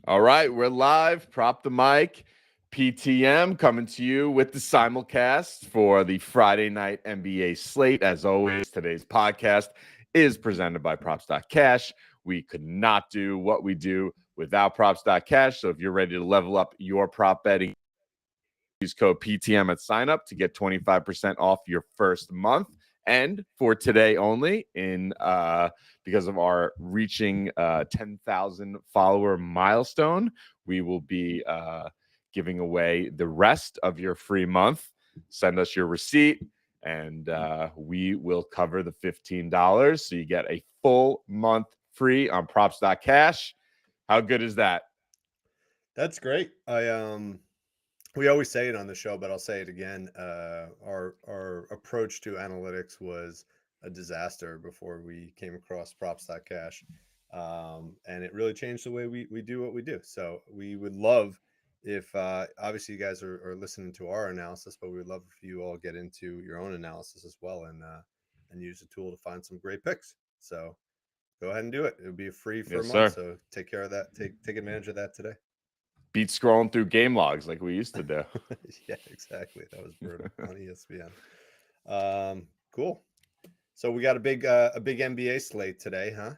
All right, we're live. Prop the mic. PTM coming to you with the simulcast for the Friday night NBA slate. As always, today's podcast is presented by Props.Cash. We could not do what we do without Props.Cash. So if you're ready to level up your prop betting, use code PTM at sign up to get 25% off your first month. And for today only, in because of our reaching 10,000 follower milestone, we will be giving away the rest of your free month. Send us your receipt, and we will cover the $15. So you get a full month free on Props.Cash. How good is that? That's great. We always say it on the show, but I'll say it again. Our approach to analytics was a disaster before we came across props.cash. And it really changed the way we do what we do. So we would love if obviously you guys are listening to our analysis, but we would love if you all get into your own analysis as well and use the tool to find some great picks. So go ahead and do it. It'll be free for a Yes, month. sir. So take care of that. Take advantage of that today. Beat scrolling through game logs like we used to do. Yeah, exactly. That was brutal on ESPN. Cool. So we got a big NBA slate today, huh?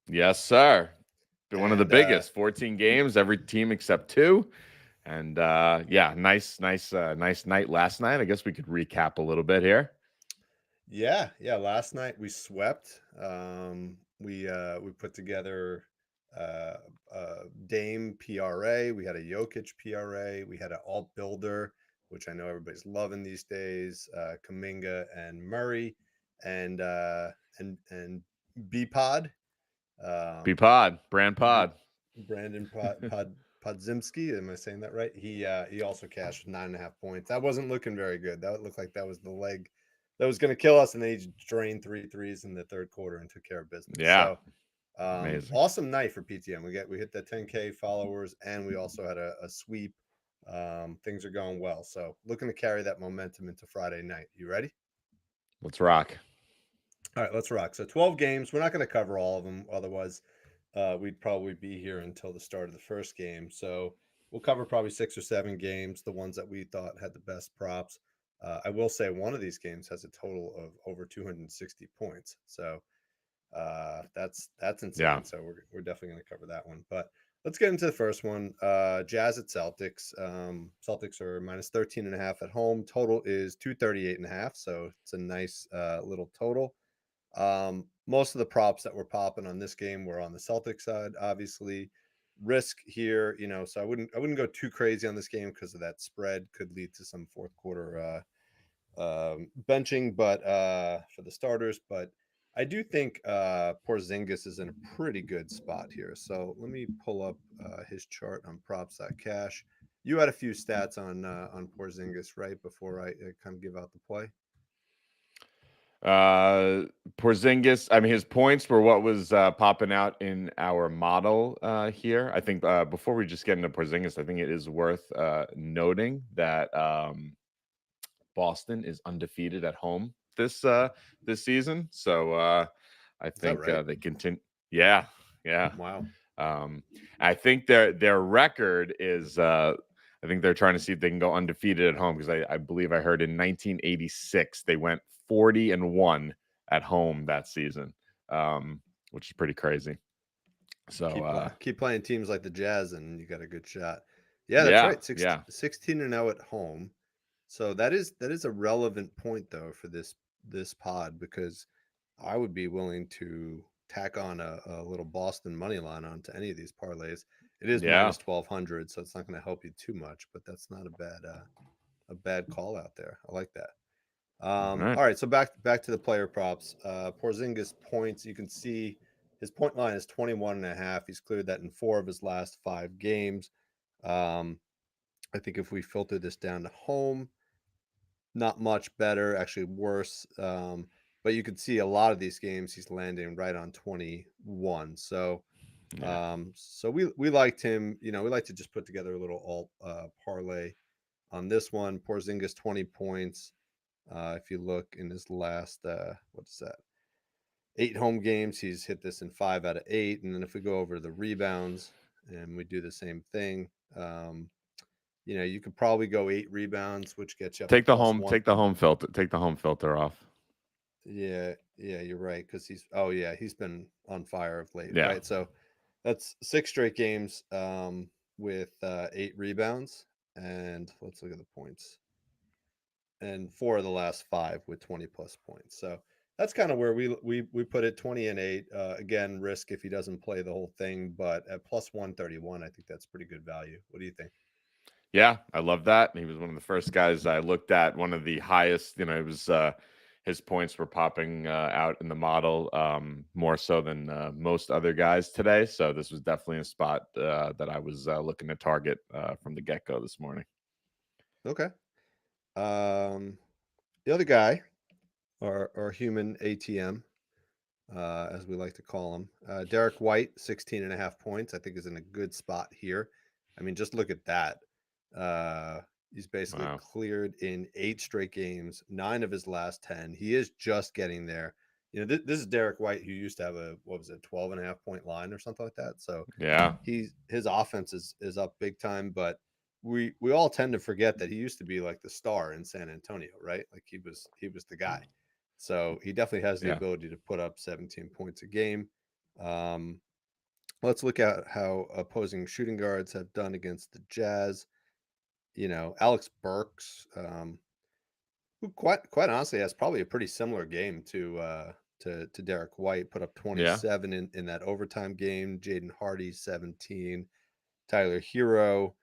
Yes, sir. Been one of the And biggest. 14 games, every team except two. And yeah, nice night last night. I guess we could recap a little bit here. yeah. Last night we swept. We put together uh, Dame PRA. We had a Jokic PRA. We had an alt builder, which I know everybody's loving these days. Kaminga and Murray, and and B Pod. B Um, Pod, Brand Br- Pod. Brandon Podzimski, am I saying that right? He also cashed 9.5 points. That wasn't looking very good. That looked like that was the leg that was going to kill us, and then he drained three threes in the third quarter and took care of business. Yeah, So amazing. awesome night for PTM. We hit the 10K followers, and we also had a sweep. Things are going well, so looking to carry that momentum into Friday night. You ready? Let's rock. All right, let's rock. So 12 games. We're not going to cover all of them, otherwise we'd probably be here until the start of the first game. So we'll cover probably 6 or 7 games, the ones that we thought had the best props. I will say one of these games has a total of over 260 points. So that's Yeah. insane. So we're definitely going to cover that one. But let's get into the first one. Jazz at Celtics. Celtics are minus 13.5 at home. Total is 238.5. So it's a nice little total. Most of the props that were popping on this game were on the Celtics side, obviously. Risk here, so I wouldn't go too crazy on this game because of that spread could lead to some fourth quarter benching, but for the starters. But I do think Porzingis is in a pretty good spot here. So let me pull up his chart on props.cash. You had a few stats on Porzingis right before I kind of give out the play. Uh Porzingis, I mean his points were what was popping out in our model here. I think before we just get into Porzingis, I think it is worth noting that Boston is undefeated at home this season. So I Is that think right? they continue. Yeah, yeah. Wow. Um, I think their record is. I think they're trying to see if they can go undefeated at home because I believe I heard in 1986 they went 40-1 at home that season, which is pretty crazy. So Keep playing teams like the Jazz, and you got a good shot. Yeah, that's yeah, right. yeah, 16-0 at home. So that is a relevant point though for this pod because I would be willing to tack on a little Boston money line onto any of these parlays. It is yeah. minus 1200, so it's not going to help you too much, but that's not a bad call out there. I like that. All right. All right, so back to the player props. Porzingis points, you can see his point line is 21.5. He's cleared that in 4 of his last 5 games. Um, I think if we filter this down to home, not much better, actually worse. But you can see a lot of these games he's landing right on 21. Yeah. So we liked him. We like to just put together a little alt parlay on this one. Porzingis 20 points. If you look in his last, what's that? 8 home games, he's hit this in 5 out of 8. And then if we go over the rebounds and we do the same thing. You could probably go 8 rebounds, which gets you up to +1. Take the home filter. Take the home filter off. Yeah, you're right, because he's been on fire of late, Yeah. right? So that's 6 straight games with 8 rebounds, and let's look at the points. And 4 of the last 5 with 20 plus points. So that's kind of where we put it, 20 and 8. Again, risk if he doesn't play the whole thing, but at +131, I think that's pretty good value. What do you think? Yeah, I love that. He was one of the first guys I looked at. One of the highest, it was his points were popping out in the model more so than most other guys today. So this was definitely a spot that I was looking to target from the get go this morning. Okay. The other guy, our human ATM, as we like to call him, Derek White, 16.5 points, I think is in a good spot here. I mean, just look at that. He's basically Wow. cleared in 8 straight games, 9 of his last 10. He is just getting there. This is Derek White, who used to have a 12.5 point line or something like that. So Yeah. his offense is up big time, but we all tend to forget that he used to be like the star in San Antonio, right? Like he was the guy. So he definitely has the Yeah. ability to put up 17 points a game. Let's look at how opposing shooting guards have done against the Jazz. Alex Burks, who quite honestly has probably a pretty similar game to Derek White, put up Yeah. 27 in that overtime game. Jaden Hardy, 17. Tyler Hero,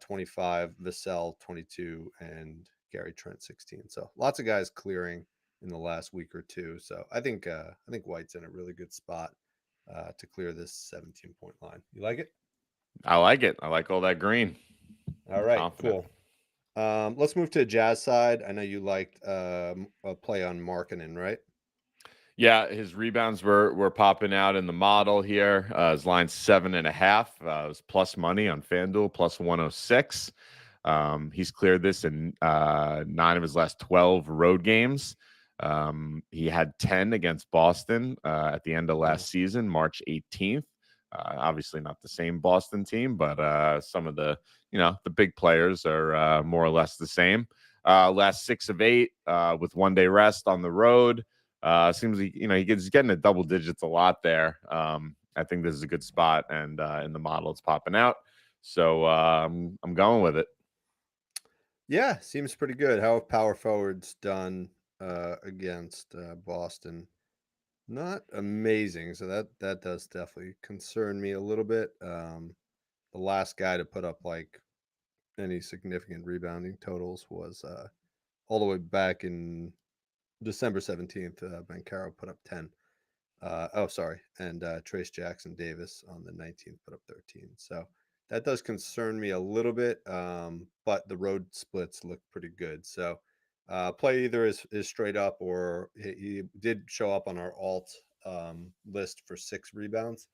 25. Vassell, 22, and Gary Trent, 16. So lots of guys clearing in the last week or two. So I think White's in a really good spot to clear this 17-point line. You like it? I like it. I like all that green. All I'm right, confident. cool. Let's move to the Jazz side. I know you liked a play on Markkanen, right? Yeah, his rebounds were popping out in the model here. His line's 7.5. It was plus money on FanDuel, plus 106. He's cleared this in 9 of his last 12 road games. He had 10 against Boston at the end of last season, March 18th. Obviously not the same Boston team, but some of the big players are more or less the same. Last 6 of 8 with 1 day rest on the road. Seems like he's getting to double digits a lot there. I think this is a good spot, and in the model it's popping out. So I'm going with it. Yeah, seems pretty good. How have power forwards done against Boston? Not amazing. So that does definitely concern me a little bit. The last guy to put up like any significant rebounding totals was all the way back in December 17th. Bancaro put up 10. Sorry. And Trace Jackson Davis on the 19th put up 13. So that does concern me a little bit. But the road splits look pretty good. So play either is straight up, or he did show up on our alt list for 6 rebounds.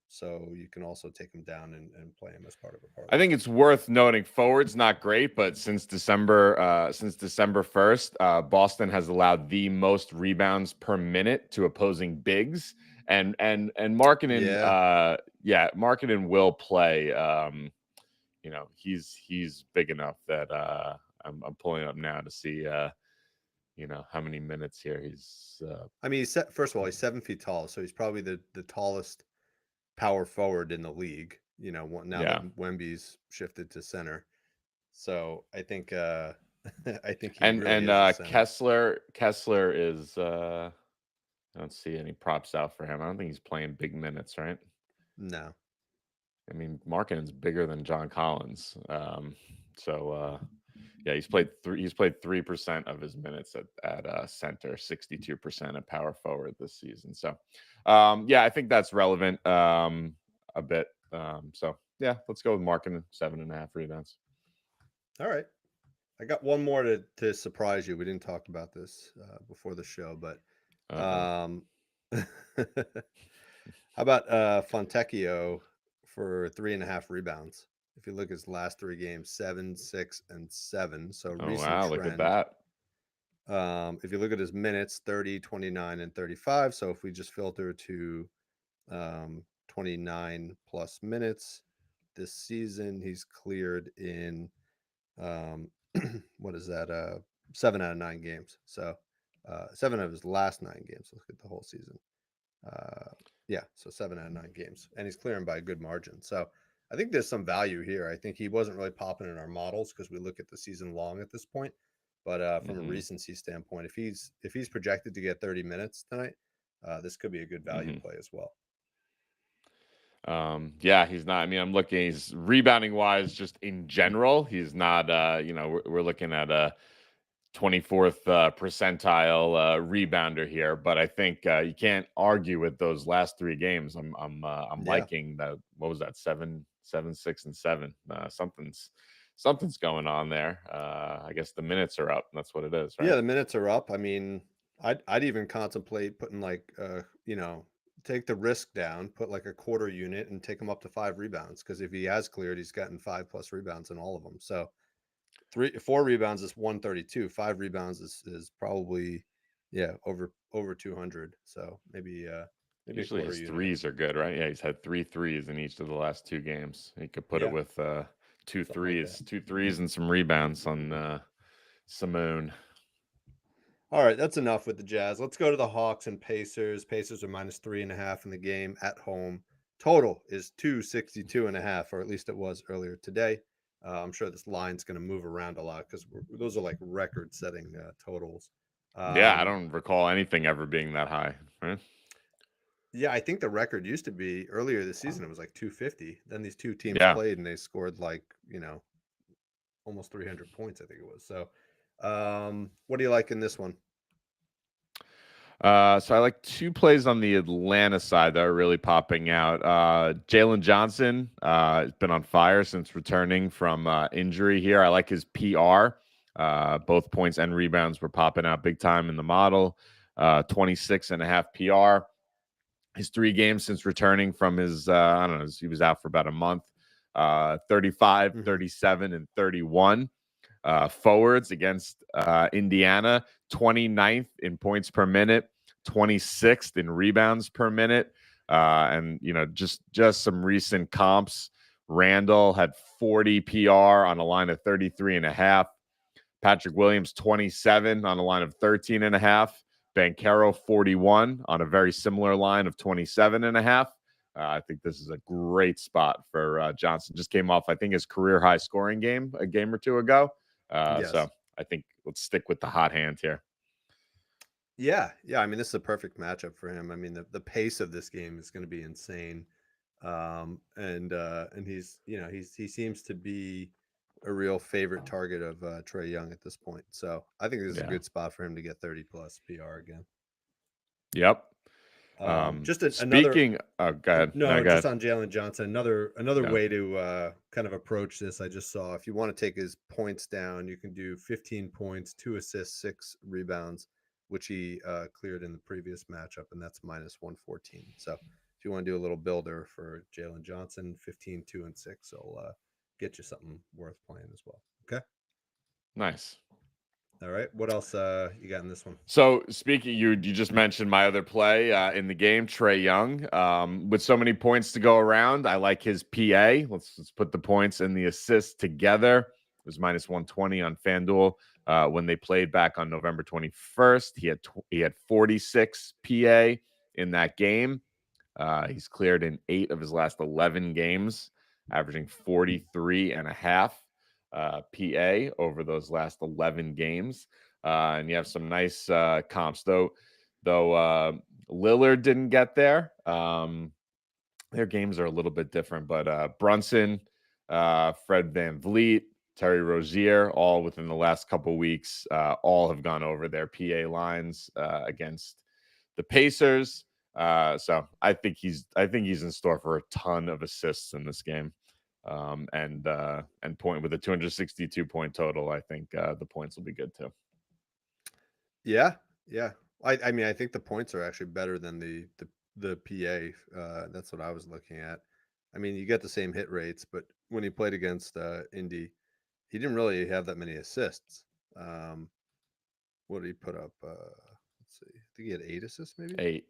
So you can also take him down and play him as part of a parlay. I think it's worth noting forward's not great, but since December 1st, Boston has allowed the most rebounds per minute to opposing bigs, and Markkanen, Markkanen will play. He's big enough that I'm pulling up now to see how many minutes here he's. I mean, first of all, he's 7 feet tall, so he's probably the tallest power forward in the league. Now that Wemby's shifted to center, so I think I think he really is the center. Kessler is. I don't see any props out for him. I don't think he's playing big minutes, right? No. I mean, Markkanen's bigger than John Collins. He's played 3% of his minutes at center, 62% at power forward this season. So, I think that's relevant a bit. Let's go with Markkanen, 7.5 rebounds. All right. I got one more to surprise you. We didn't talk about this before the show, but how about Fontecchio for 3.5 rebounds? If you look at his last 3 games, 7, 6, and 7. So recent trend. Look at that. If you look at his minutes, 30, 29, and 35. So if we just filter to 29 plus minutes this season. He's cleared in what is that? 7 out of 9 games. So 7 of his last 9 games. Let's get the whole season. Yeah, so 7 out of 9 games, and he's clearing by a good margin. So I think there's some value here. I think he wasn't really popping in our models because we look at the season long at this point. But from a Mm-hmm. recency standpoint, if he's projected to get 30 minutes tonight, this could be a good value Mm-hmm. play as well. Yeah, he's not. I mean, I'm looking. He's rebounding wise, just in general. He's not. We're looking at a 24th percentile rebounder here, but I think you can't argue with those last 3 games. I'm Yeah. liking that. What was that? 7, 7, 6, and 7. Something's going on there. I guess the minutes are up. That's what it is, Yeah, right? the minutes are up. I mean, I'd even contemplate putting like take the risk down, put like a quarter unit and take him up to 5 rebounds because if he has cleared, he's gotten 5 plus rebounds in all of them. So 4 rebounds is 132. 5 rebounds is probably over 200. So maybe a Usually quarter his unit. threes are good, right? Yeah, he's had 3 threes in each of the last 2 games. He could put it Yeah, with two something like threes, that. 2 threes, and some rebounds on Simone. All right, that's enough with the Jazz. Let's go to the Hawks and Pacers. Pacers are -3.5 in the game at home. Total is 262.5, or at least it was earlier today. I'm sure this line's going to move around a lot because those are like record-setting totals. Yeah, I Um, don't recall anything ever being that high, right? yeah, I think the record used to be earlier this season. It was like 250. Then these two teams Yeah. played and they scored like almost 300 points. I think it was. So, what do you like in this one? So I like 2 plays on the Atlanta side that are really popping out. Jalen Johnson has been on fire since returning from injury here. I like his PR. Both points and rebounds were popping out big time in the model. 26.5 PR. His 3 games since returning from his, I don't know, he was out for about a month. 35, Mhm. 37, and 31. Forwards against Indiana, 29th in points per minute, 26th in rebounds per minute. And just some recent comps. Randall had 40 PR on a line of 33.5. Patrick Williams, 27 on a line of 13.5. Banchero, 41 on a very similar line of 27.5. I think this is a great spot for Johnson. Just came off, I think, his career high scoring game a game or 2 ago. So Yes. I think let's stick with the hot hand here. Yeah, yeah. I mean, this is a perfect matchup for him. I mean, the pace of this game is going to be insane, and he's he seems to be a real favorite target of Trae Young at this point. So I think this is a Yeah. good spot for him to get 30 plus PR again. Yep. Just another Speaking, oh, go ahead. No, no, go just ahead. on Jalen Johnson. Another Yeah. way to kind of approach this. I just saw if you want to take his points down, you can do 15 points, 2 assists, 6 rebounds, which he cleared in the previous matchup, and that's -114. So if you want to do a little builder for Jalen Johnson, 15, 2, and 6 will get you something worth playing as well. Okay. Nice. All right. What else you got in this one? So speaking, you just mentioned my other play in the game, Trae Young. With so many points to go around, I like his PA. Let's put the points and the assists together. It was -120 on FanDuel when they played back on November 21st. He had 46 PA in that game. He's cleared in 8 of his last 11 games, averaging 43.5 PA over those last 11 games. And you have some nice comps, though Lillard didn't get there. Their games are a little bit different, but Brunson, Fred VanVleet, Terry Rozier, all within the last couple weeks, all have gone over their PA lines against the Pacers. So I think he's in store for a ton of assists in this game. And point with a 262 point total. I think the points will be good too. Yeah, yeah. I mean, I think the points are actually better than the PA. That's what I was looking at. I mean, you get the same hit rates, but when he played against Indy, he didn't really have that many assists. What did he put up? Let's see. I think he had 8 assists, maybe. 8.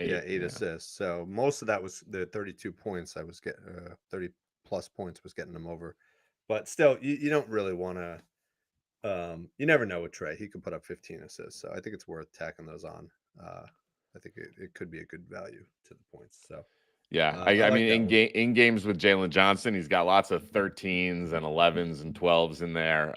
Yeah, 8. 8 Yeah. assists. So most of that was the 32 points I was getting, 30 plus points was getting him over. But still, you don't really want to. You never know with Trey. He could put up 15 assists. So I think it's worth tacking those on. I think it could be a good value to the points. So Yeah, I I like mean, that one. in games with Jalen Johnson, he's got lots of 13s and 11s and 12s in there.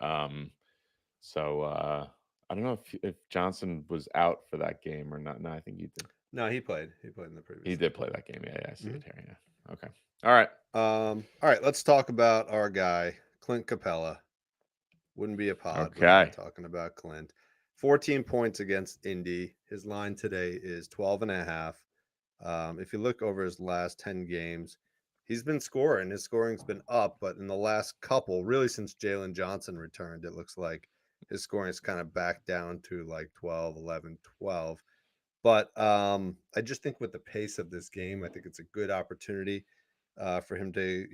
So I don't know if Johnson was out for that game or not. No, I think he did. No, he played. He played in the He previous did game. play that game. Yeah, I see Mhm. it here. Yeah. Okay. All right. All right, let's talk about our guy, Clint Capella. Wouldn't be a pod without Okay. talking about Clint. 14 points against Indy. His line today is 12 and a half. If you look over his last 10 games, he's been scoring. His scoring's been up, but in the last couple, really since Jalen Johnson returned, it looks like his scoring's kind of back down to like 12, 11, 12. But I just think with the pace of this game, I think it's a good opportunity for him to,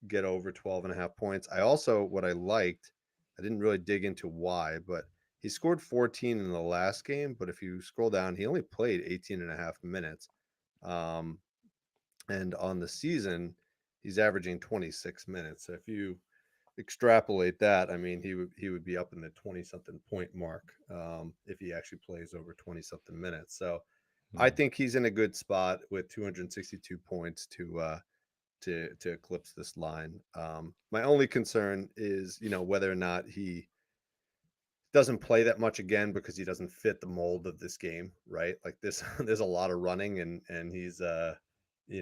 get over 12 and a half points. I also, what I liked, I didn't really dig into why, but he scored 14 in the last game. But if you scroll down, he only played 18 and a half minutes. Um, and on the season, he's averaging 26 minutes. So if you extrapolate that, I mean, he would be up in the 20 something point mark if he actually plays over 20 something minutes. So I Hmm. think he's in a good spot with 262 points to eclipse this line. My only concern is, whether or not he doesn't play that much again because he doesn't fit the mold of this game, right? Like this, there's a lot of running, and he's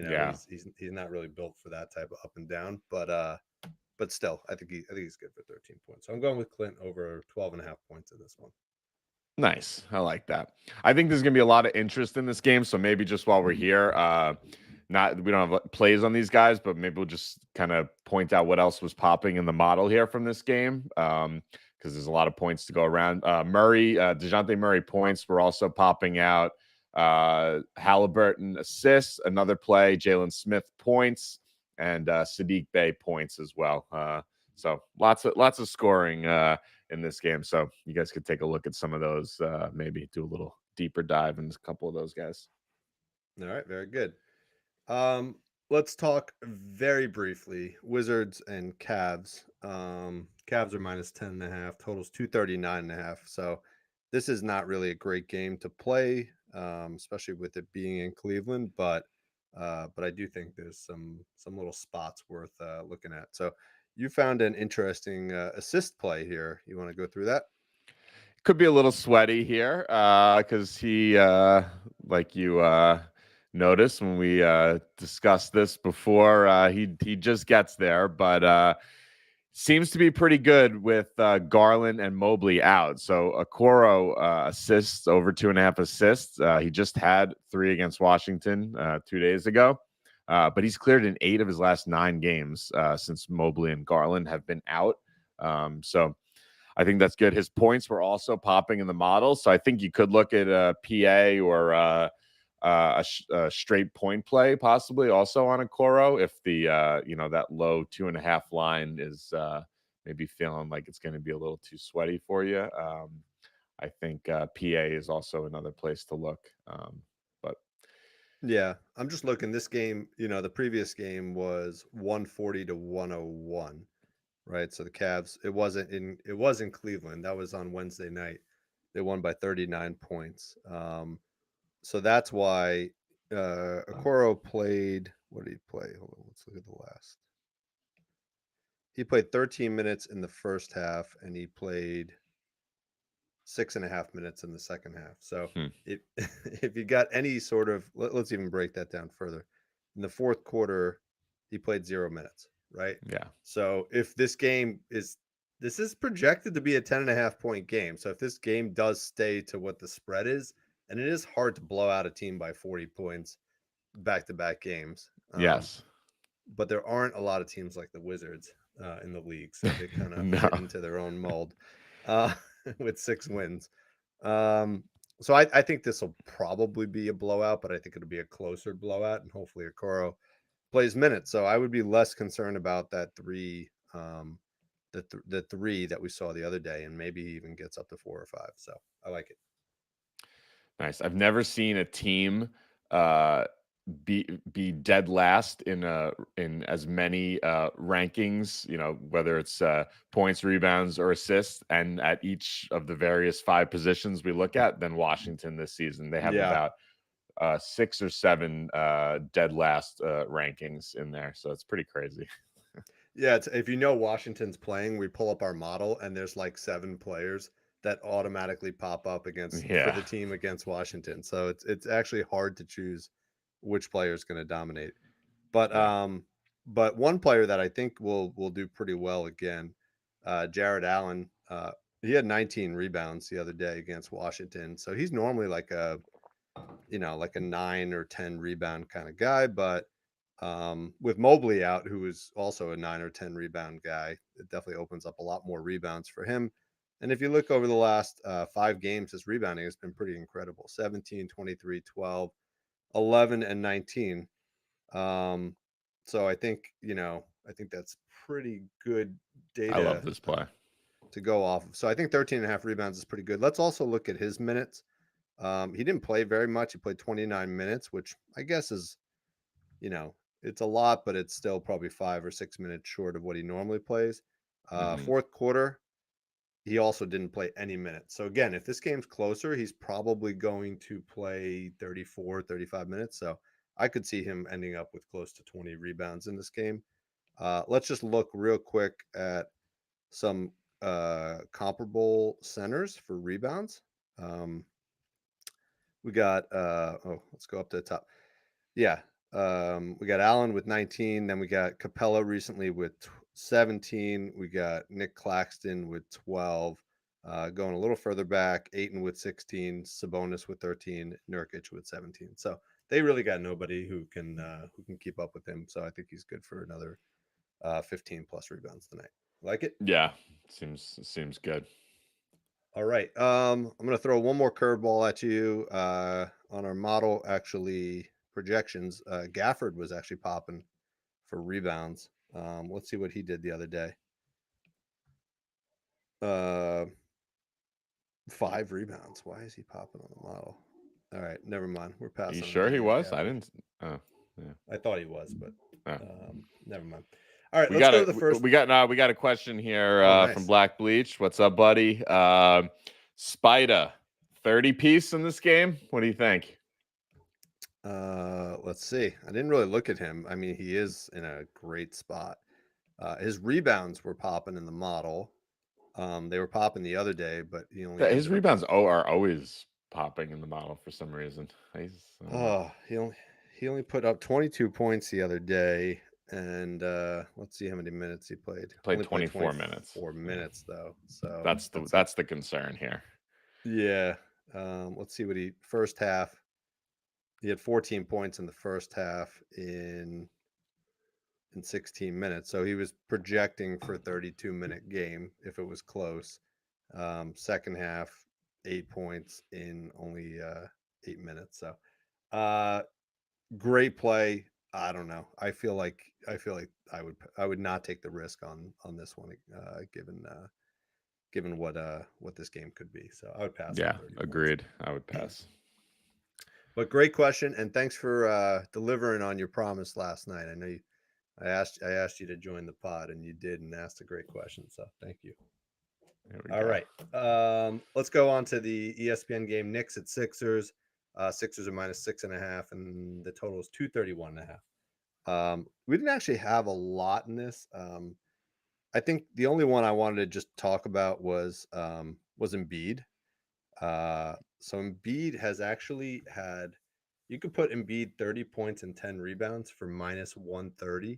Yeah. he's not really built for that type of up and down. But still, I think he's good for 13 points. So I'm going with Clint over 12 and a half points in this one. Nice. I like that. I think there's gonna be a lot of interest in this game. So maybe just while we're here, not we don't have plays on these guys, but maybe we'll just kind of point out what else was popping in the model here from this game. Because there's a lot of points to go around. DeJounte Murray points were also popping out. Halliburton assists, another play, Jalen Smith points, and Sadiq Bey points as well. So lots of scoring in this game. So you guys could take a look at some of those, maybe do a little deeper dive into a couple of those guys. All right, very good. Um, let's talk very briefly Wizards and Cavs. Cavs are minus 10 and a half, totals 239 and a half. So this is not really a great game to play, especially with it being in Cleveland, but I do think there's some little spots worth looking at. So you found an interesting assist play here. You want to go through that? Could be a little sweaty here because he, like you noticed when we discussed this before, he just gets there, but seems to be pretty good with Garland and Mobley out. So Okoro assists over 2.5 assists. He just had 3 against Washington 2 days ago. But he's cleared in 8 of his last 9 games since Mobley and Garland have been out. So I think that's good. His points were also popping in the model. So I think you could look at a PA or a straight point play possibly also on a Coro if the that low 2.5 line is maybe feeling like it's going to be a little too sweaty for you. I think PA is also another place to look. But Yeah, I'm just looking. This game, the previous game was 140 to 101. Right. So the Cavs, it was in Cleveland. That was on Wednesday night. They won by 39 points. So that's why Okoro played. What did he play? Hold on, let's look at the last. He played 13 minutes in the first half, and he played 6.5 minutes in the second half. So hmm, if if you got any sort of, let's even break that down further. In the fourth quarter, he played 0 minutes, right? yeah, So if this is projected to be a 10.5 point game. So if this game does stay to what the spread is, and it is hard to blow out a team by 40 points back to back games. yes, But there aren't a lot of teams like the Wizards in the league. So they kind of no, fit into their own mold uh, with 6 wins. So I think this will probably be a blowout, but I think it'll be a closer blowout, and hopefully Okoro plays minutes. So I would be less concerned about that three, the three that we saw the other day, and maybe he even gets up to 4 or 5. So I like it. nice. I've never seen a team be dead last in as many rankings, whether it's points, rebounds, or assists, and at each of the various 5 positions we look at, than Washington this season. They have about 6 or 7 dead last rankings in there, so it's pretty crazy. Yeah, if Washington's playing, we pull up our model and there's like 7 players that automatically pop up for the team against Washington. So it's actually hard to choose which player is going to dominate. But but one player that I think will do pretty well again, Jared Allen. He had 19 rebounds the other day against Washington. So he's normally like a 9 or 10 rebound kind of guy, but with Mobley out, who is also a 9 or 10 rebound guy, it definitely opens up a lot more rebounds for him. And if you look over the last 5 games, his rebounding has been pretty incredible: 17, 23, 12, 11, and 19. So I think that's pretty good data. I love this play to go off of. So I think 13 and a half rebounds is pretty good. Let's also look at his minutes. He didn't play very much. He played 29 minutes, which I guess is, it's a lot, but it's still probably 5 or 6 minutes short of what he normally plays. Fourth quarter, he also didn't play any minutes. So again, if this game's closer, he's probably going to play 34, 35 minutes. So I could see him ending up with close to 20 rebounds in this game. Let's just look real quick at some comparable centers for rebounds. We got let's go up to the top. Yeah. We got Allen with 19, then we got Capella recently with 17. We got Nick Claxton with 12. Going a little further back, Ayton with 16, Sabonis with 13, Nurkic with 17. So they really got nobody who can keep up with him. So I think he's good for another 15 plus rebounds tonight. Like it? Yeah, seems good. All right. I'm going to throw one more curveball at you on our model. Actually, projections. Gafford was actually popping for rebounds. Let's see what he did the other day. 5 rebounds. Why is he popping on the model? All right, never mind. We're passing. You sure he was? Gafford. I didn't. Oh, yeah. I thought he was, but never mind. All right, let's go to the first. We got a question here nice. From Black Bleach. What's up, buddy? Spida, 30 piece in this game. What do you think? Let's see. I didn't really look at him. I mean, he is in a great spot. His rebounds were popping in the model. They were popping the other day, but he only his rebounds are always popping in the model for some reason. He only put up 22 points the other day. And let's see how many minutes he played. Played 24 minutes. 4 minutes though. So that's the concern here. Yeah. Let's see what first half. He had 14 points in the first half in 16 minutes. So he was projecting for a 32-minute game if it was close. Second half, 8 points in only 8 minutes. So great play. I don't know. I feel like I would not take the risk on this one, given what this game could be. So I would pass. Yeah, agreed. I would pass. But great question, and thanks for delivering on your promise last night. I know I asked you to join the pod, and you did, and asked a great question. So thank you. All right, let's go on to the ESPN game. Knicks at Sixers. Sixers are minus 6.5, and the total is 231.5. We didn't actually have a lot in this. I think the only one I wanted to just talk about was Embiid. So Embiid has actually had, you could put Embiid 30 points and 10 rebounds for minus 130.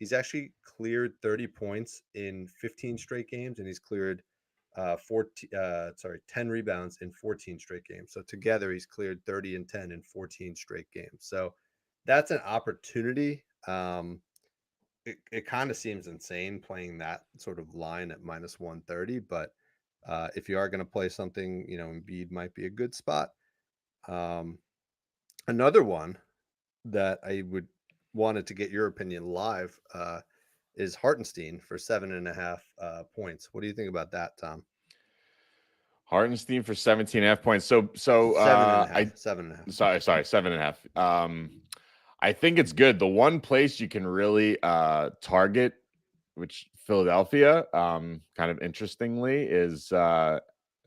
He's actually cleared 30 points in 15 straight games, and he's cleared 10 rebounds in 14 straight games. So together he's cleared 30 and 10 in 14 straight games. So that's an opportunity. It kind of seems insane playing that sort of line at minus 130, but if you are going to play something, Embiid might be a good spot. Another one that I wanted to get your opinion live is Hartenstein for 7.5 points. What do you think about that, Tom? Hartenstein for 17.5 points. So 7.5. 7.5. sorry, 7.5. I think it's good. The one place you can really target, which Philadelphia, kind of interestingly, is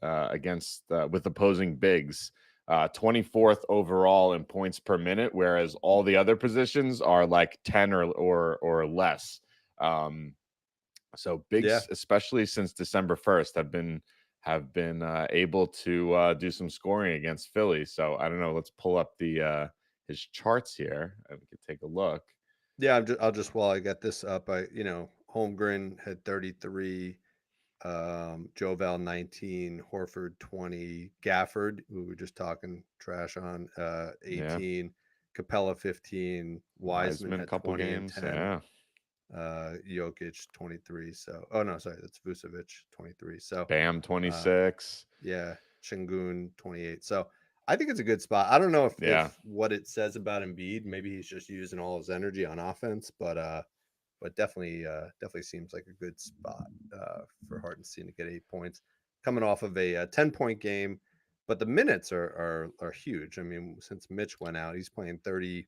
against with opposing bigs. 24th overall in points per minute, whereas all the other positions are like 10 or less. So bigs, especially since December 1st, have been able to do some scoring against Philly. So I don't know. Let's pull up the his charts here and we can take a look. Yeah, I'll just while I get this up, Holmgren had 33, Jovel 19, Horford 20, Gafford, we were just talking trash on, 18, Capella 15, Wiseman a had couple 20 games, and 10, yeah. Jokic 23. So, oh no, sorry, that's Vucevic 23. So, Bam 26. Yeah, Şengün 28. So, I think it's a good spot. I don't know if what it says about Embiid, maybe he's just using all his energy on offense, but definitely seems like a good spot for Hartenstein to get 8 points coming off of a 10-point game. But the minutes are huge. I mean, since Mitch went out, he's playing 30,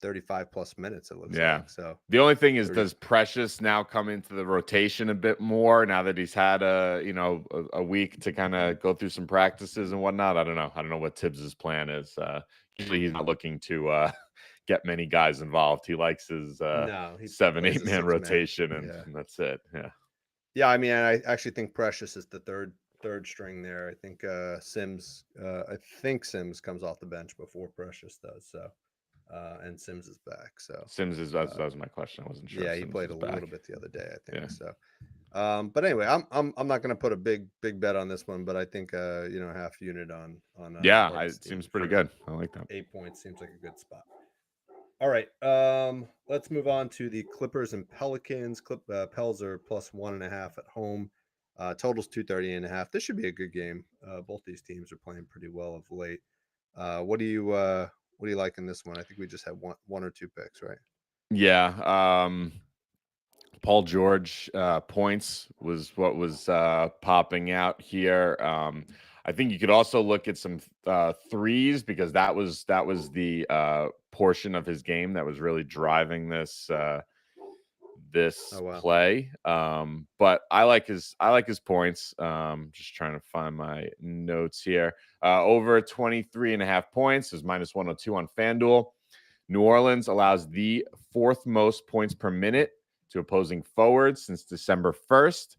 35 plus minutes, it looks like. So the only thing is, does Precious now come into the rotation a bit more now that he's had a week to kind of go through some practices and whatnot? I don't know what Tibbs's plan is. Usually he's not looking to get many guys involved. He likes his 7-8 man rotation and that's it. Yeah, I mean, I actually think Precious is the third string there. I think Sims comes off the bench before Precious does. So and Sims is back. So Sims is that was my question. I wasn't sure. Yeah, he Sims played a little bit the other day, I think. Yeah. So but anyway, I'm not going to put a big bet on this one, but I think half unit on it seems pretty good. I like that. 8 points seems like a good spot. All right, let's move on to the Clippers and Pelicans. Pels are plus 1.5 at home. Totals 230.5. This should be a good game. Both these teams are playing pretty well of late. What do you like in this one? I think we just had one or two picks, right? Yeah. Paul George points was what was popping out here. I think you could also look at some threes because that was the portion of his game that was really driving this play. But I like his points. Just trying to find my notes here. Over 23.5 points is minus 102 on FanDuel. New Orleans allows the fourth most points per minute to opposing forwards since December 1st.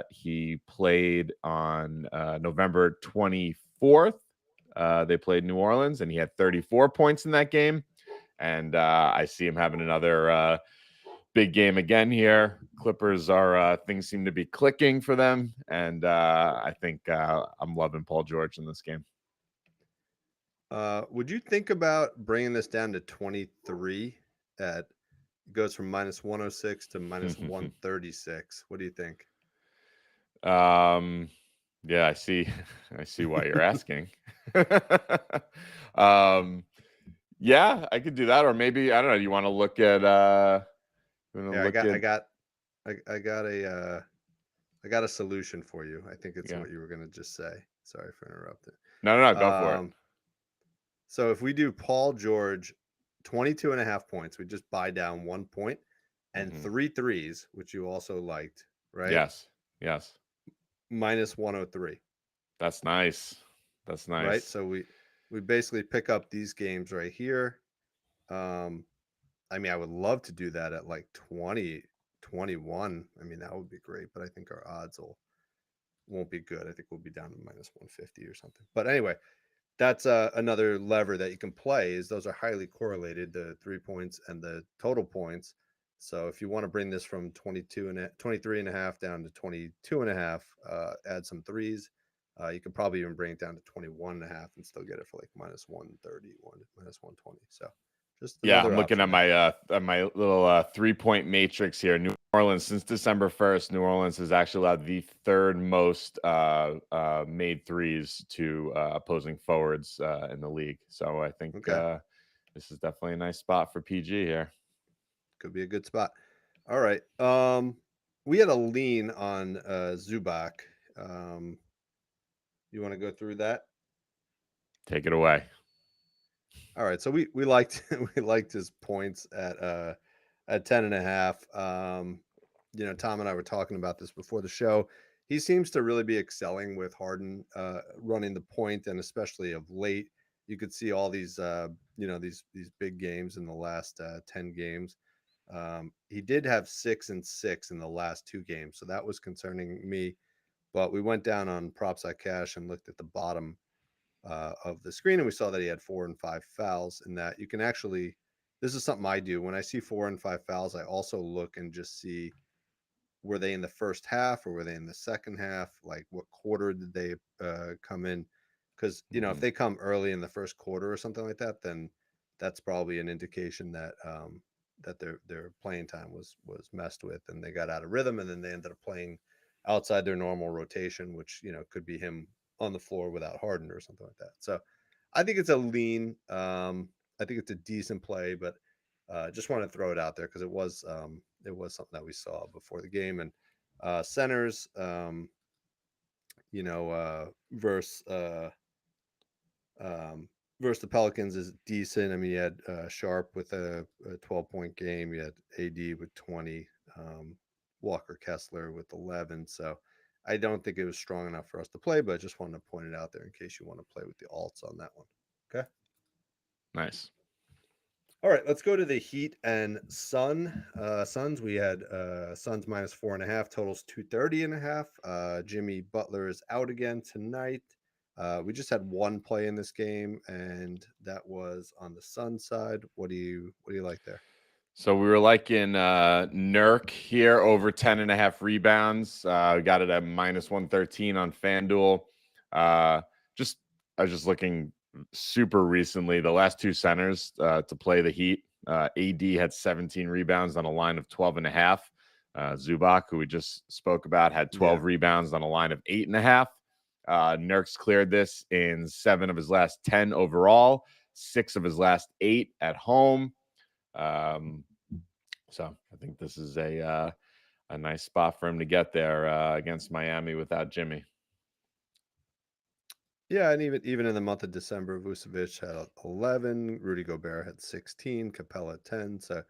He played on November 24th. They played New Orleans, and he had 34 points in that game. And I see him having another big game again here. Clippers things seem to be clicking for them. And I think I'm loving Paul George in this game. Would you think about bringing this down to 23 it goes from minus 106 to minus 136? What do you think? Yeah, I see why you're asking. Yeah, I could do that. Or maybe, I don't know, you want to look at I got a solution for you. I think it's what you were going to just say. Sorry for interrupting. No, go for it. So if we do Paul George 22.5 points, we just buy down 1 point and 3 threes, which you also liked, right? Yes. Minus 103. That's nice. Right. So we basically pick up these games right here. I mean, I would love to do that at like 20, 21. I mean, that would be great, but I think our odds won't be good. I think we'll be down to minus 150 or something. But anyway, that's another lever that you can play. Is those are highly correlated, the 3 points and the total points. So if you want to bring this from 23.5 down to 22.5, add some threes, you could probably even bring it down to 21.5 and still get it for like minus 130, minus 120. So just I'm looking at my little 3-point matrix here. New Orleans, since December 1st, New Orleans has actually allowed the third most made threes to opposing forwards in the league. So I think this is definitely a nice spot for PG here. Could be a good spot. All right. We had a lean on Zubac You want to go through that? Take it away. All right. So we liked we liked his points at 10.5. Tom and I were talking about this before the show. He seems to really be excelling with Harden running the point, and especially of late, you could see all these these big games in the last 10 games. He did have 6 and 6 in the last 2 games, so that was concerning me. But we went down on props.cash and looked at the bottom of the screen, and we saw that he had 4 and 5 fouls. And that you can actually, this is something I do when I see 4 and 5 fouls. I also look and just see, were they in the first half or were they in the second half? Like, what quarter did they come in? Because if they come early in the first quarter or something like that, then that's probably an indication that that their playing time was messed with, and they got out of rhythm, and then they ended up playing outside their normal rotation, which could be him on the floor without Harden or something like that. So I think it's a lean. I think it's a decent play, but just want to throw it out there because it was something that we saw before the game. And centers, versus versus the Pelicans is decent. I mean, you had Sharp with a 12-point game. You had AD with 20, Walker Kessler with 11. So I don't think it was strong enough for us to play, but I just wanted to point it out there in case you want to play with the alts on that one. Okay. Nice. All right, let's go to the Heat and Suns. We had Suns minus 4.5, totals 230.5. Jimmy Butler is out again tonight. We just had one play in this game, and that was on the Suns side. What do you like there? So we were liking Nurk here over 10.5 rebounds. Got it at minus 113 on FanDuel. I was just looking super recently. The last 2 centers to play the Heat, AD had 17 rebounds on a line of 12.5. Zubac, who we just spoke about, had 12 rebounds on a line of 8.5. Nurk's cleared this in 7 of his last 10 overall, 6 of his last 8 at home. So I think this is a nice spot for him to get there against Miami without Jimmy. Yeah, and even in the month of December, Vucevic had 11, Rudy Gobert had 16, Capella 10. So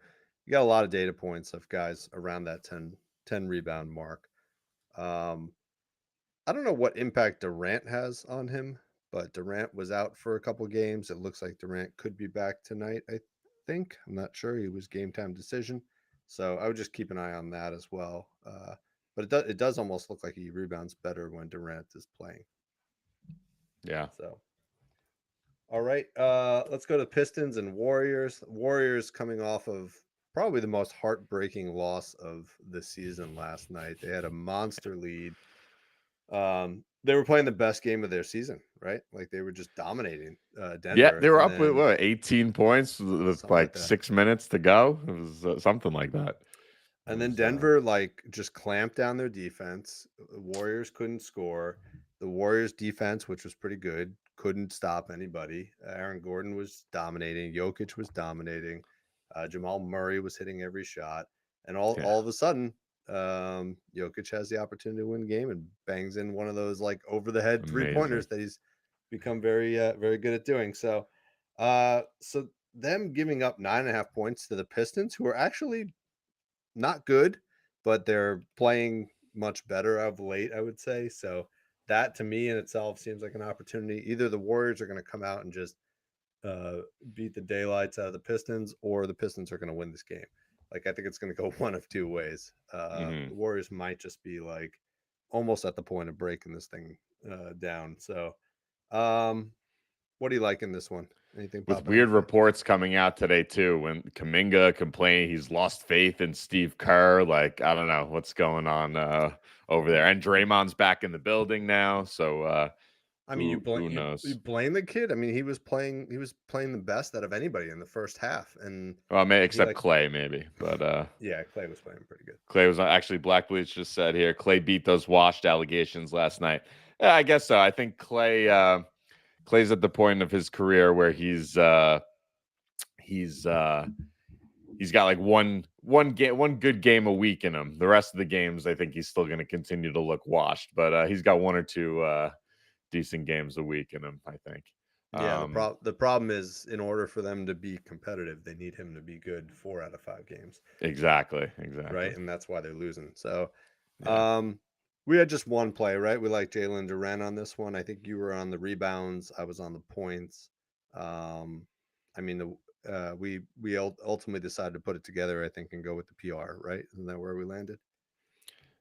you got a lot of data points of guys around that 10 rebound mark. I don't know what impact Durant has on him, but Durant was out for a couple games. It looks like Durant could be back tonight, I think. I'm not sure. He was game time decision. So I would just keep an eye on that as well. But it does almost look like he rebounds better when Durant is playing. Yeah. So, all right. Let's go to Pistons and Warriors. Warriors coming off of probably the most heartbreaking loss of the season last night. They had a monster lead. They were playing the best game of their season, right? Like they were just dominating Denver. Yeah, they were up with 18 points with like 6 minutes to go. It was something like that. And then Denver just clamped down their defense. The Warriors couldn't score. The Warriors defense, which was pretty good, couldn't stop anybody. Aaron Gordon was dominating. Jokic was dominating. Jamal Murray was hitting every shot. And all of a sudden, Jokic has the opportunity to win the game and bangs in one of those like over the head 3-pointers that he's become very good at doing. So them giving up 9.5 points to the Pistons, who are actually not good, but they're playing much better of late, I would say. So that to me in itself seems like an opportunity. Either the Warriors are going to come out and just beat the daylights out of the Pistons, or the Pistons are going to win this game. Like, I think it's going to go one of 2 ways. The Warriors might just be like almost at the point of breaking this thing down. So what do you like in this one? Anything with weird reports coming out today too, when Kuminga complained he's lost faith in Steve Kerr. Like, I don't know what's going on over there. And Draymond's back in the building now, so I mean, who knows? You blame the kid. I mean, he was playing the best out of anybody in the first half, and except Clay maybe, but yeah, Clay was playing pretty good. Clay was actually, Black Bleach just said here, Clay beat those washed allegations last night. Yeah, I guess so. I think Clay's at the point of his career where he's he's got like one good game a week in him. The rest of the games, I think he's still going to continue to look washed, but he's got one or two decent games a week in him, I think. Yeah, the problem is, in order for them to be competitive, they need him to be good 4 out of 5 games. Exactly. Right, and that's why they're losing. So, Yeah. we had just one play, right? We like Jalen Duren on this one. I think you were on the rebounds. I was on the points. I mean, we ultimately decided to put it together, I think, and go with the PR, right? Isn't that where we landed?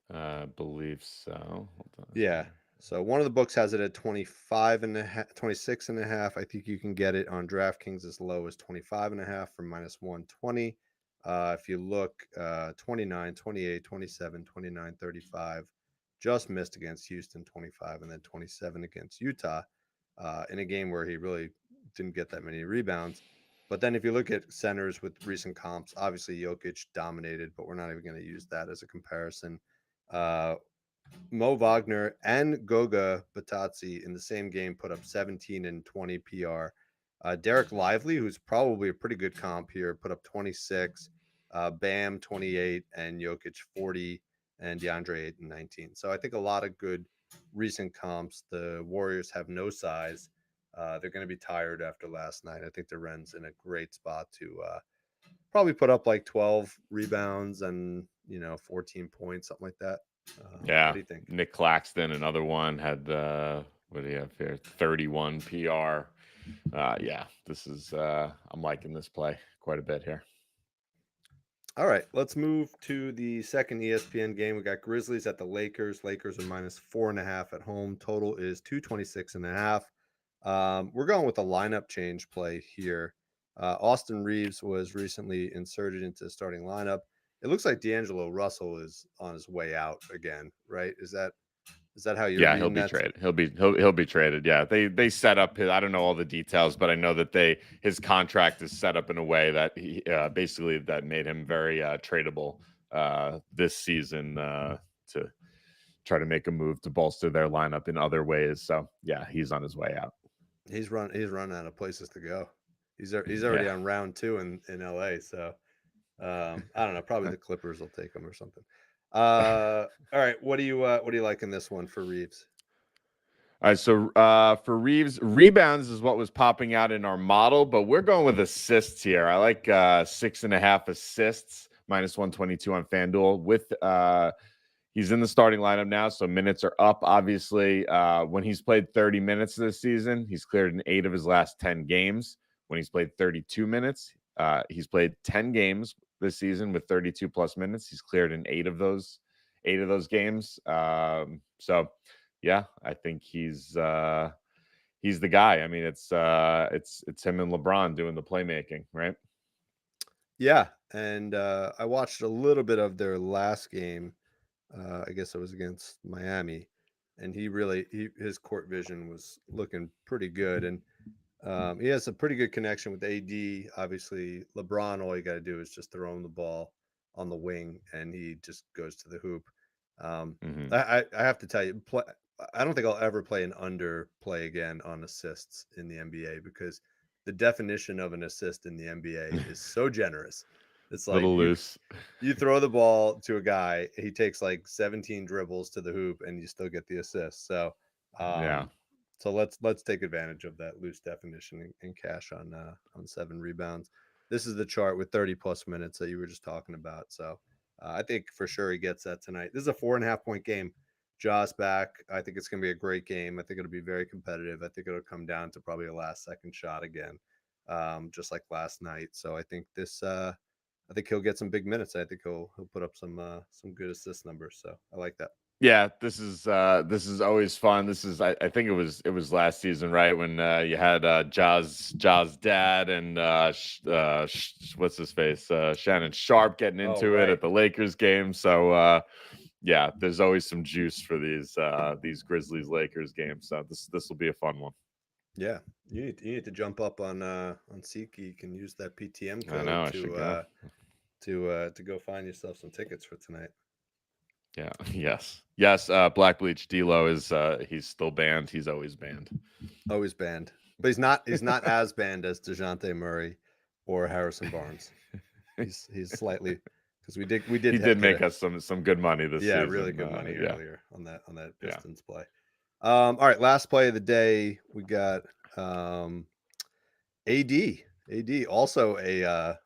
I believe so. Hold on. Yeah. So one of the books has it at 25 and a half, 26 and a half. I think you can get it on DraftKings as low as 25 and a half for minus 120. If you look, 29, 28, 27, 29, 35, just missed against Houston, 25, and then 27 against Utah in a game where he really didn't get that many rebounds. But then if you look at centers with recent comps, obviously Jokic dominated, but we're not even going to use that as a comparison. Uh, Mo Wagner and Goga Batazzi in the same game put up 17 and 20 PR. Derek Lively, who's probably a pretty good comp here, put up 26. Bam 28 and Jokic 40 and DeAndre 8 and 19. So I think a lot of good recent comps. The Warriors have no size. They're going to be tired after last night. I think the Ren's in a great spot to probably put up like 12 rebounds and 14 points, something like that. Yeah. What do you think? Nick Claxton, another one, had what do you have here? 31 PR. Yeah, this is I'm liking this play quite a bit here. All right, let's move to the second ESPN game. We got Grizzlies at the Lakers. Lakers are minus 4.5 at home. Total is 226.5. We're going with a lineup change play here. Austin Reeves was recently inserted into the starting lineup. It looks like D'Angelo Russell is on his way out again, right? Is that how you're Yeah, reading he'll be that? traded. He'll be traded. Yeah, they set up his. I don't know all the details, but I know that his contract is set up in a way that he basically that made him very tradable this season to try to make a move to bolster their lineup in other ways. So yeah, he's on his way out. He's run out of places to go. He's already on round 2 in LA. So I don't know. Probably the Clippers will take him or something. All right. What do you like in this one for Reeves? All right, so for Reeves, rebounds is what was popping out in our model, but we're going with assists here. I like 6.5 assists, minus 122 on FanDuel. With he's in the starting lineup now, so minutes are up. Obviously, when he's played 30 minutes this season, he's cleared in 8 of his last 10 games. When he's played 32 minutes, he's played 10 games this season with 32 plus minutes. He's cleared in 8 of those games. So yeah, I think he's the guy. I mean, it's him and LeBron doing the playmaking, right? Yeah, and I watched a little bit of their last game. I guess it was against Miami, and his court vision was looking pretty good, and he has a pretty good connection with AD. Obviously, LeBron, all you got to do is just throw him the ball on the wing, and he just goes to the hoop. I have to tell you, I don't think I'll ever play an under play again on assists in the NBA because the definition of an assist in the NBA is so generous. It's A like little loose. you throw the ball to a guy, he takes like 17 dribbles to the hoop, and you still get the assist. So, Yeah. so let's take advantage of that loose definition and cash on 7 rebounds. This is the chart with 30 plus minutes that you were just talking about. So I think for sure he gets that tonight. This is a 4.5 point game. Ja's back. I think it's going to be a great game. I think it'll be very competitive. I think it'll come down to probably a last second shot again, just like last night. So I think I think he'll get some big minutes. I think he'll put up some good assist numbers. So I like that. Yeah, this is always fun. This is I think it was last season, right, when you had Ja's dad and what's his face, Shannon Sharp getting into it at the Lakers game. So yeah, there's always some juice for these Grizzlies Lakers games. So this will be a fun one. Yeah, you need to jump up on SeatGeek. You can use that PTM code I should go. to go find yourself some tickets for tonight. Yeah. Yes. Black Bleach D'Lo is he's still banned. He's always banned. Always banned, but he's not as banned as DeJounte Murray or Harrison Barnes. He's slightly because we did He did get make us some good money this yeah, season. really good money Yeah. earlier on that Yeah. Pistons play. All right, last play of the day, we got AD also a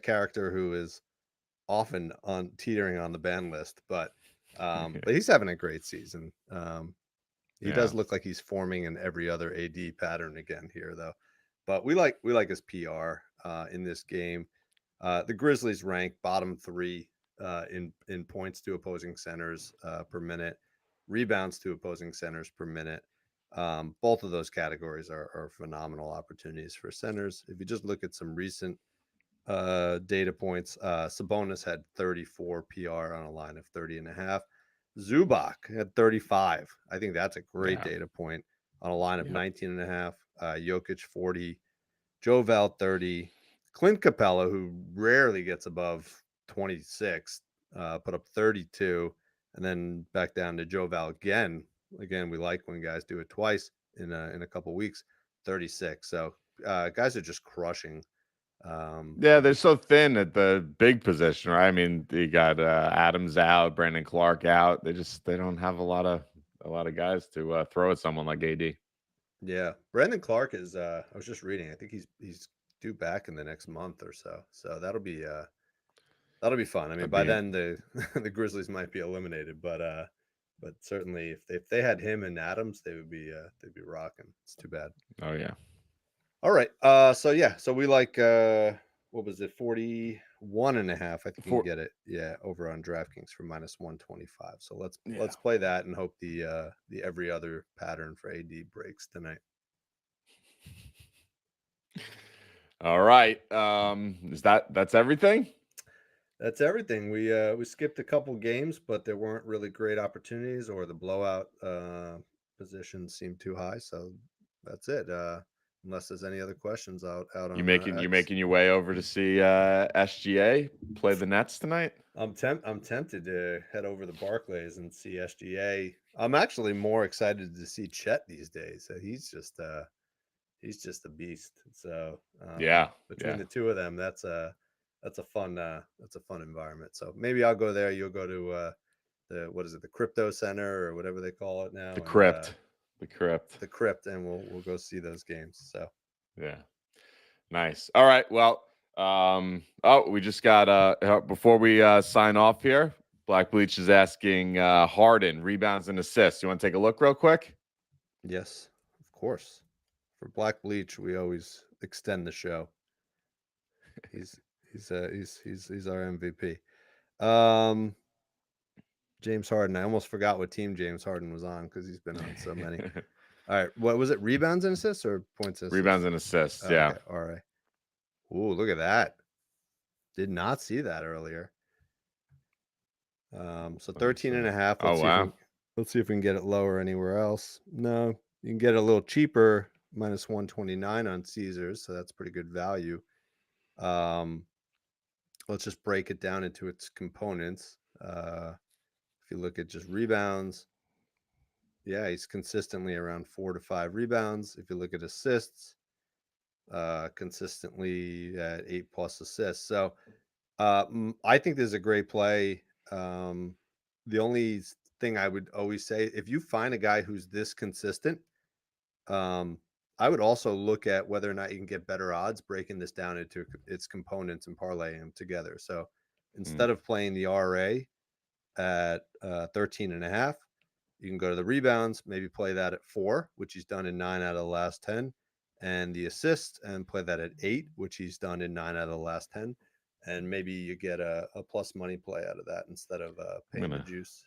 character who is often on teetering on the ban list, but he's having a great season. He does look like he's forming an every other AD pattern again here, though. But we like his PR in this game. The Grizzlies rank bottom 3 in points to opposing centers per minute, rebounds to opposing centers per minute. Both of those categories are phenomenal opportunities for centers. If you just look at some recent data points, Sabonis had 34 PR on a line of 30.5. Zubac had 35. I think that's a great data point on a line of 19.5. Jokic 40, Jovel 30, Clint Capella, who rarely gets above 26, put up 32, and then back down to Jovel again. Again, we like when guys do it twice in a couple weeks. 36. So guys are just crushing. Yeah, they're so thin at the big position, right? I mean, you got Adams out, Brandon Clark out. They don't have a lot of guys to throw at someone like AD. Yeah, Brandon Clark is. I was just reading. I think he's due back in the next month or so. So that'll be fun. I mean, by then the the Grizzlies might be eliminated, but certainly if they had him and Adams, they'd be rocking. It's too bad. Oh yeah. All right. So we like what was it, 41.5? I think you can get it. Yeah, over on DraftKings for -125. So let's play that and hope the every other pattern for AD breaks tonight. All right. That's everything? That's everything. We skipped a couple games, but there weren't really great opportunities, or the blowout positions seemed too high. So that's it. Unless there's any other questions out on You X. making your way over to see SGA play the Nets tonight? I'm tempted to head over to Barclays and see SGA. I'm actually more excited to see Chet these days. He's just a beast. So between the two of them, that's a fun environment. So maybe I'll go there. You'll go to the Crypto Center or whatever they call it now. The Crypt. The Crypt, and we'll go see those games. So yeah. Nice. All right. Well, we just got before we sign off here, Black Bleach is asking Harden rebounds and assists. You want to take a look real quick? Yes, of course. For Black Bleach, we always extend the show. He's our MVP. James Harden. I almost forgot what team James Harden was on because he's been on so many. All right. What was it? Rebounds and assists or points and assists? Rebounds and assists. Yeah. Okay, all right. Ooh, look at that. Did not see that earlier. So 13.5. Let's see if we can get it lower anywhere else. No, you can get it a little cheaper, -129 on Caesars. So that's pretty good value. Let's just break it down into its components. If you look at just rebounds, yeah, he's consistently around 4 to 5 rebounds. If you look at assists, consistently at 8+ assists. So I think this is a great play. The only thing I would always say, if you find a guy who's this consistent, I would also look at whether or not you can get better odds breaking this down into its components and parlaying them together. So instead of playing the RA at 13.5, you can go to the rebounds, maybe play that at 4, which he's done in 9 out of the last 10, and the assists, and play that at 8, which he's done in 9 out of the last 10. And maybe you get a plus money play out of that instead of paying the juice.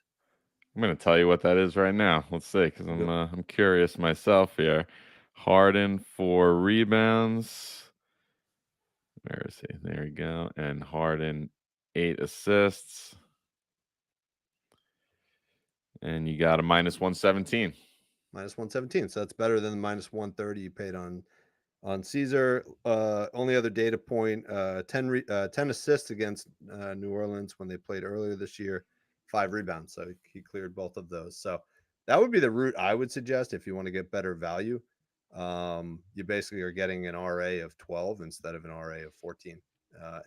I'm going to tell you what that is right now. Let's see, because I'm curious myself here. Harden for rebounds. Where is he? There we go. And Harden 8 assists. And you got a -117. -117. So that's better than the -130 you paid on Caesar. Only other data point, 10 assists against New Orleans when they played earlier this year, 5 rebounds. So he cleared both of those. So that would be the route I would suggest if you want to get better value. You basically are getting an RA of 12 instead of an RA of 14.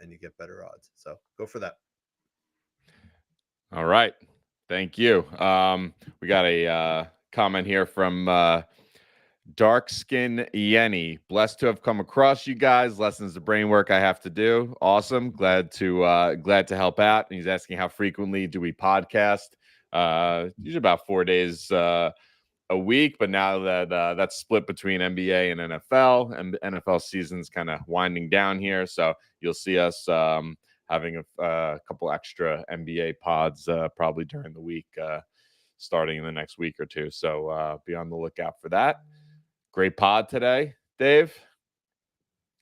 and you get better odds. So go for that. All right. Thank you. We got a comment here from Dark Skin Yenny. Blessed to have come across you guys. Lessons of brain work I have to do. Awesome. Glad to help out. And he's asking how frequently do we podcast? Usually about 4 days a week, but now that that's split between NBA and NFL, and NFL season's kind of winding down here, so you'll see us having a couple extra NBA pods probably during the week, starting in the next week or two. So be on the lookout for that. Great pod today, Dave.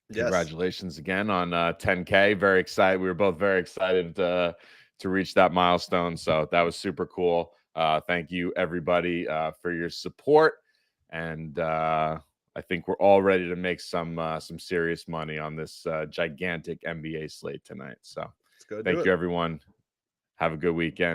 Yes. Congratulations again on 10K. Very excited. We were both very excited to reach that milestone. So that was super cool. Thank you, everybody, for your support. And I think we're all ready to make some serious money on this gigantic NBA slate tonight. So thank you, everyone. Have a good weekend.